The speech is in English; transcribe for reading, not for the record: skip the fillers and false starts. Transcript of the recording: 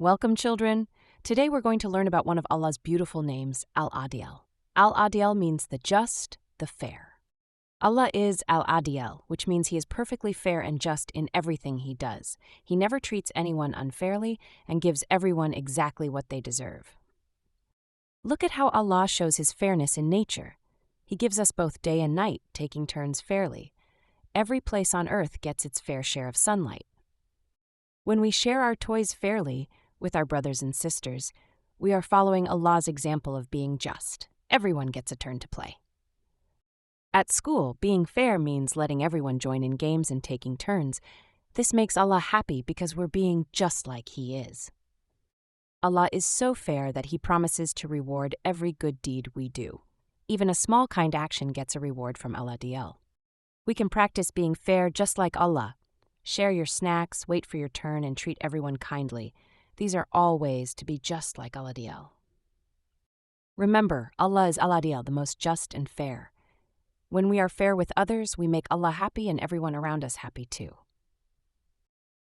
Welcome, children. Today we're going to learn about one of Allah's beautiful names, Al-Adil. Al-Adil means the just, the fair. Allah is Al-Adil, which means He is perfectly fair and just in everything He does. He never treats anyone unfairly and gives everyone exactly what they deserve. Look at how Allah shows His fairness in nature. He gives us both day and night, taking turns fairly. Every place on earth gets its fair share of sunlight. When we share our toys fairly with our brothers and sisters, we are following Allah's example of being just. Everyone gets a turn to play. At school, being fair means letting everyone join in games and taking turns. This makes Allah happy because we're being just like He is. Allah is so fair that He promises to reward every good deed we do. Even a small kind action gets a reward from Al-Adil. We can practice being fair just like Allah. Share your snacks, wait for your turn, and treat everyone kindly. These are all ways to be just like Al-Adil. Remember, Allah is Al-Adil, the most just and fair. When we are fair with others, we make Allah happy and everyone around us happy too.